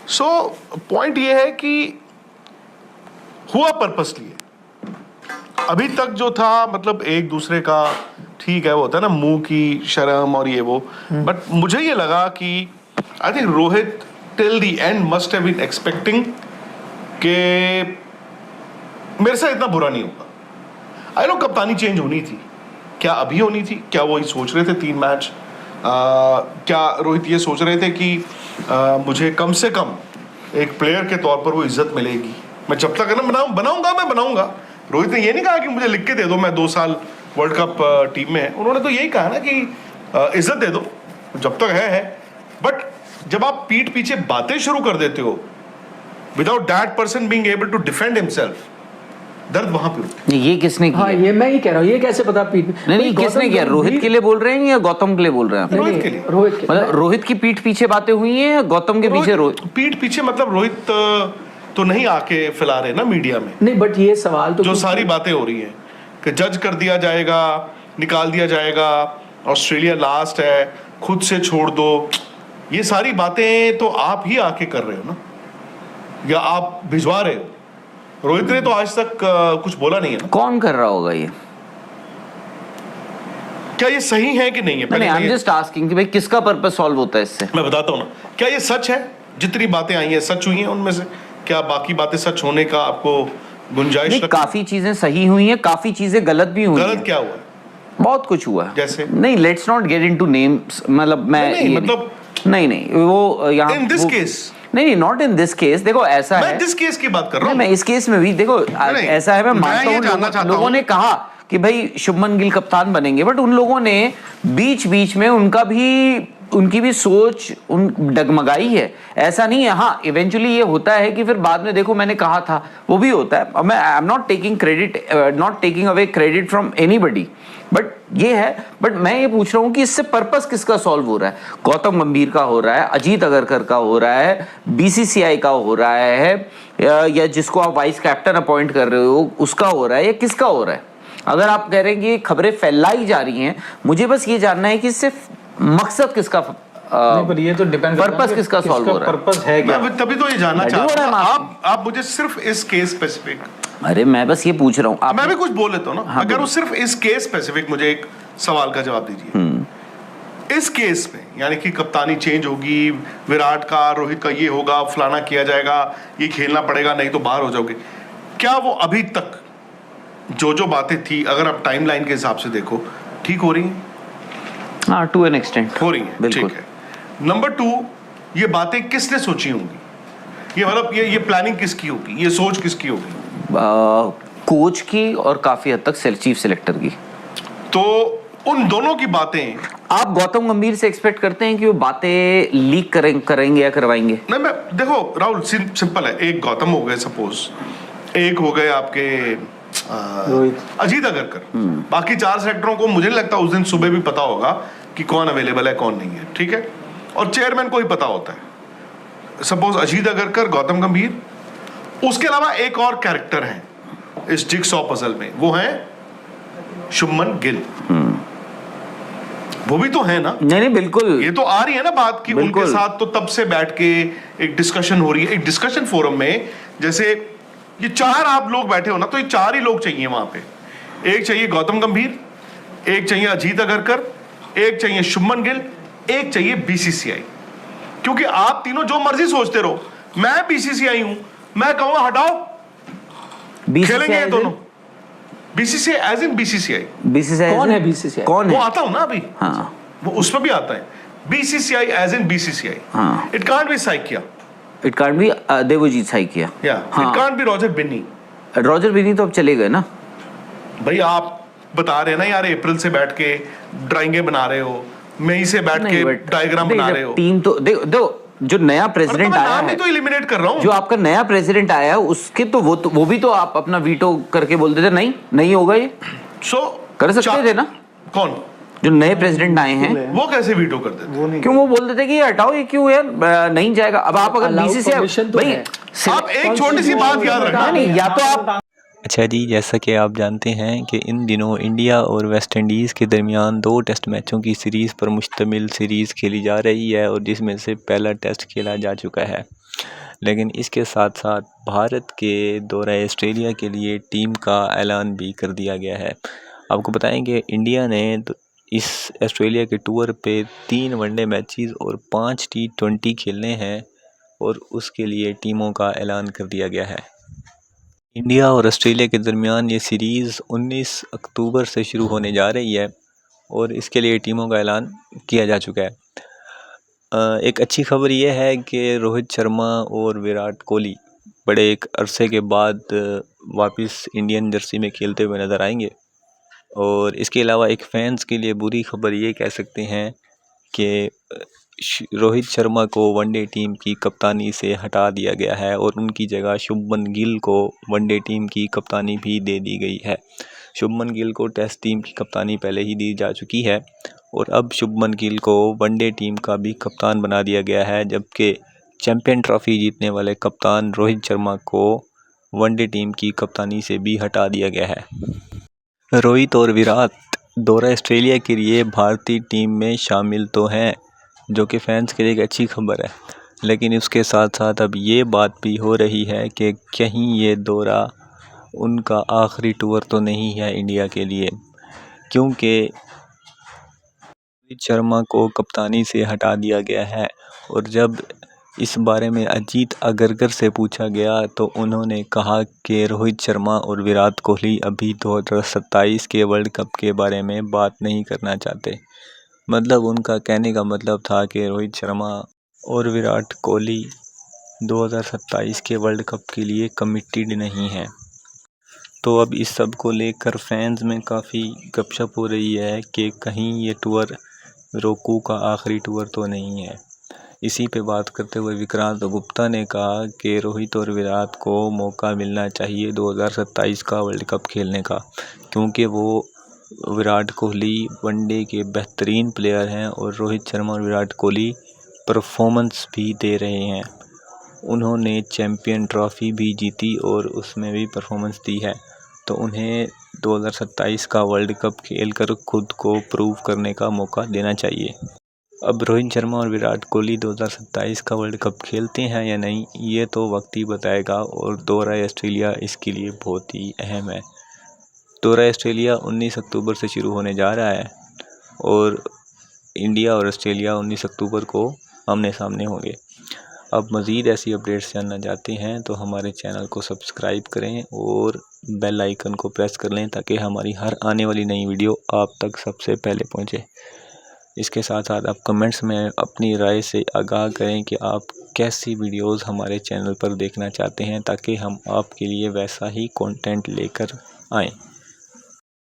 So point ये है कि हुआ पर्पसली है। अभी तक जो था मतलब एक दूसरे का ठीक है, वो होता है ना मुंह की शर्म और ये वो, बट मुझे ये लगा कि I think Rohit till the end must have been expecting कि मेरे साथ इतना बुरा नहीं होगा। आई नो कप्तानी चेंज होनी थी, क्या अभी होनी थी? क्या वो सोच रहे थे 3 मैच? क्या रोहित ये सोच रहे थे कि मुझे कम से कम एक प्लेयर के तौर पर वो इज्जत मिलेगी, मैं जब तक है ना बनाऊंगा। रोहित ने ये नहीं कहा कि मुझे लिख के दे दो, मैं 2 साल वर्ल्ड कप टीम में है। उन्होंने तो यही कहा ना कि इज्जत दे दो जब तक है। बट जब आप पीठ पीछे बातें शुरू कर देते हो without that person being able to defend himself, दर्द वहां पे होता है। ये किसने किया? हाँ, ये मैं ही कह रहा हूँ, ये कैसे पता पीठ नहीं किसने किया? रोहित के लिए बोल रहे हैं या गौतम के लिए बोल रहे हैं? रोहित के लिए। मतलब रोहित की पीठ पीछे बातें हुई हैं या गौतम के पीछे? पीठ पीछे मतलब रोहित तो नहीं आके फैला रहे ना मीडिया में। नहीं, बट ये सवाल तो जो सारी बातें हो रही हैं कि जज कर दिया जाएगा, निकाल दिया जाएगा, ऑस्ट्रेलिया लास्ट है, खुद से छोड़ दो, ये सारी बातें तो आप ही आके कर रहे हो ना, या आप भिजवा रहे हो। रोहित ने तो आज तक कुछ बोला नहीं है ना। कौन कर रहा होगा ये? क्या ये सही है कि नहीं है? नहीं, आई एम जस्ट आस्किंग कि भाई किसका पर्पस सॉल्व होता है इससे? मैं बताता हूँ ना, क्या ये सच है? जितनी बातें आई हैं सच हुई हैं उनमें से? क्या बाकी बातें सच होने का आपको गुंजाइश? काफी चीजें सही हुई हैं, काफी चीजें गलत भी हुई हैं। गलत क्या हुआ है? बहुत कुछ हुआ है। जैसे? नहीं, let's not get into names. मतलब मैं नहीं, मतलब नहीं वो यहाँ इन दिस केस, नहीं नॉट इन दिस केस। देखो ऐसा है, मैं दिस केस की बात कर रहा हूँ। मैं इस केस में भी देखो ऐसा है, मैं मानता हूँ लोगों ने कहा कि भाई शुभमन गिल कप्तान बनेंगे, बट उन लोगों ने बीच में उनकी भी सोच डगमगाई है। ऐसा नहीं है। हाँ, इवेंचुअली ये होता है कि फिर बाद में देखो मैंने कहा था, वो भी होता है। मैं I am not taking away credit from anybody, but ये है। बट मैं ये पूछ रहा हूँ कि इससे पर्पस किसका सॉल्व हो रहा है? गौतम गंभीर का हो रहा है, अजीत अगरकर का हो रहा है, बीसीसीआई का हो रहा है, या जिसको आप वाइस कैप्टन अपॉइंट कर रहे हो उसका हो रहा है, या किसका हो रहा है? अगर आप कह रहे हैं कि खबरें फैलाई जा रही हैं, मुझे बस ये जानना है कि इससे मकसद किसका, पर ये तो डिपेंड पर्पस किसका सॉल्व हो रहा है? पर्पस है क्या? मैं तभी तो ये जानना चाहता हूँ। आप मुझे सिर्फ इस केस स्पेसिफिक, अरे मैं बस ये पूछ रहा हूँ, मैं भी कुछ बोल लेता हूँ ना। हाँ, अगर वो सिर्फ इस केस स्पेसिफिक मुझे एक सवाल का जवाब दीजिए। इस केस में यानी कि कप्तानी चेंज होगी, विराट का, रोहित का ये होगा, फलाना किया जाएगा, ये खेलना पड़ेगा, नहीं तो बाहर हो जाओगे, क्या वो अभी तक जो बातें थी, अगर आप टाइमलाइन के हिसाब से देखो, ठीक हो रही हैं? हाँ, टू एन एक्सटेंट हो रही हैं, ठीक है। नंबर 2, ये बातें किसने सोची होंगी? ये मतलब ये प्लानिंग किसकी होगी? ये सोच किसकी होगी? कोच की और काफी हद तक चीफ सिलेक्टर की। तो उन दोनों की बातें आप गौतम गंभीर से एक्सपेक्ट करते हैं कि वो बातें लीक करेंगे या करवाएंगे? नहीं, मैं देखो राहुल, सिंपल है। एक गौतम हो गए सपोज, एक हो गए आपके अजीत अगरकर, बाकी 4 सेक्टरों को मुझे नहीं लगता उस दिन सुबह भी पता होगा कि कौन अवेलेबल है कौन नहीं है, ठीक है। और चेयरमैन को ही पता होता है। सपोज अजीत अगरकर, गौतम गंभीर, उसके अलावा एक और कैरेक्टर है इस जिगसॉ पजल में, वो है शुभमन गिल। वो भी तो है ना? नहीं बिल्कुल, ये तो आ रही है ना बात की उनके साथ तो तब से बैठ के एक डिस्कशन हो रही है, एक डिस्कशन फोरम में। जैसे ये 4 आप लोग बैठे हो ना, तो ये 4 ही लोग चाहिए वहां पे। एक चाहिए गौतम गंभीर, एक चाहिए अजीत अगरकर, एक चाहिए शुभमन गिल, एक चाहिए बीसीसीआई। क्योंकि आप तीनों जो मर्जी सोचते रहो, मैं बीसीसीआई हूं, मैं कहूंगा हटाओ, खेलेंगे ये दोनों। बीसीसीआई एज इन बीसीसीआई कौन है? बीसीसीआई कौन है? वो आता हूं ना अभी। हाँ, वो उस पर भी आता है, बीसीसीआई एज इन बीसीसीआई। हाँ, it can't be Saikia, it can't be Devajit Saikia, it can't be Roger Binny. Roger Binny तो अब चले गए ना भाई। आप बता रहे हैं ना यार, अप्रैल से बैठ के ड्राइंगे बना रहे हो, मई से बैठ के डायग्राम बना रहे हो। टीम तो दो जो नया प्रेसिडेंट आया है, तो एलिमिनेट कर रहा हूं। जो आपका नया प्रेसिडेंट आया है उसके तो वो भी तो आप अपना वीटो करके बोलते थे नहीं होगा ये। कर सकते थे ना? कौन? जो नए प्रेसिडेंट आए हैं वो कैसे वीटो कर देते? क्यों वो बोलते थे कि ये हटाओ, ये क्यों यार नहीं जाएगा। अब आप अगर बीसीसीआई भाई, आप एक छोटी सी बात याद रखना, नहीं, या तो आप अच्छा जी, जैसा कि आप जानते हैं कि इन दिनों इंडिया और वेस्ट इंडीज़ के दरमियान 2 टेस्ट मैचों की सीरीज़ पर मुश्तमिल सीरीज़ खेली जा रही है और जिसमें से पहला टेस्ट खेला जा चुका है। लेकिन इसके साथ साथ भारत के दौरे ऑस्ट्रेलिया के लिए टीम का ऐलान भी कर दिया गया है। आपको बताएं कि इंडिया ने इस ऑस्ट्रेलिया के टूर पे 3 वनडे मैचेस और 5 T20 खेलने हैं और उसके लिए टीमों का ऐलान कर दिया गया है। इंडिया और ऑस्ट्रेलिया के दरमियान ये सीरीज़ 19 अक्टूबर से शुरू होने जा रही है और इसके लिए टीमों का ऐलान किया जा चुका है। एक अच्छी खबर ये है कि रोहित शर्मा और विराट कोहली बड़े एक अरसे के बाद वापस इंडियन जर्सी में खेलते हुए नज़र आएंगे। और इसके अलावा एक फ़ैन्स के लिए बुरी खबर ये कह सकते हैं कि रोहित शर्मा को वनडे टीम की कप्तानी से हटा दिया गया है और उनकी जगह शुभमन गिल को वनडे टीम की कप्तानी भी दे दी गई है। शुभमन गिल को टेस्ट टीम की कप्तानी पहले ही दी जा चुकी है और अब शुभमन गिल को वनडे टीम का भी कप्तान बना दिया गया है, जबकि चैम्पियन ट्रॉफी जीतने वाले कप्तान रोहित शर्मा को वनडे टीम की कप्तानी से भी हटा दिया गया है। रोहित और विराट दौरा ऑस्ट्रेलिया के लिए भारतीय टीम में शामिल तो हैं, जो कि फैंस के लिए एक अच्छी खबर है, लेकिन उसके साथ साथ अब ये बात भी हो रही है कि कहीं ये दौरा उनका आखिरी टूर तो नहीं है इंडिया के लिए, क्योंकि रोहित शर्मा को कप्तानी से हटा दिया गया है। और जब इस बारे में अजीत अग्रकर से पूछा गया तो उन्होंने कहा कि रोहित शर्मा और विराट कोहली अभी 2027 के वर्ल्ड कप के बारे में बात नहीं करना चाहते। मतलब उनका कहने का मतलब था कि रोहित शर्मा और विराट कोहली 2027 के वर्ल्ड कप के लिए कमिटेड नहीं है। तो अब इस सब को लेकर फैंस में काफ़ी गपशप हो रही है कि कहीं ये टूर रोकू का आखिरी टूर तो नहीं है। इसी पे बात करते हुए विक्रांत गुप्ता ने कहा कि रोहित और विराट को मौका मिलना चाहिए 2027 का वर्ल्ड कप खेलने का, क्योंकि वो विराट कोहली वनडे के बेहतरीन प्लेयर हैं और रोहित शर्मा और विराट कोहली परफॉर्मेंस भी दे रहे हैं। उन्होंने चैम्पियन ट्रॉफी भी जीती और उसमें भी परफॉर्मेंस दी है, तो उन्हें 2027 का वर्ल्ड कप खेलकर खुद को प्रूव करने का मौका देना चाहिए। अब रोहित शर्मा और विराट कोहली 2027 का वर्ल्ड कप खेलते हैं या नहीं, ये तो वक्त ही बताएगा। और दौरा ऑस्ट्रेलिया इसके लिए बहुत ही अहम है। दौरा ऑस्ट्रेलिया 19 अक्टूबर से शुरू होने जा रहा है और इंडिया और ऑस्ट्रेलिया 19 अक्टूबर को आमने सामने होंगे। अब मज़ीद ऐसी अपडेट्स जानना चाहते हैं तो हमारे चैनल को सब्सक्राइब करें और बेल आइकन को प्रेस कर लें, ताकि हमारी हर आने वाली नई वीडियो आप तक सबसे पहले पहुंचे। इसके साथ साथ आप कमेंट्स में अपनी राय से आगाह करें कि आप कैसी वीडियोस हमारे चैनल पर देखना चाहते हैं, ताकि हम आपके लिए वैसा ही कंटेंट लेकर आएँ।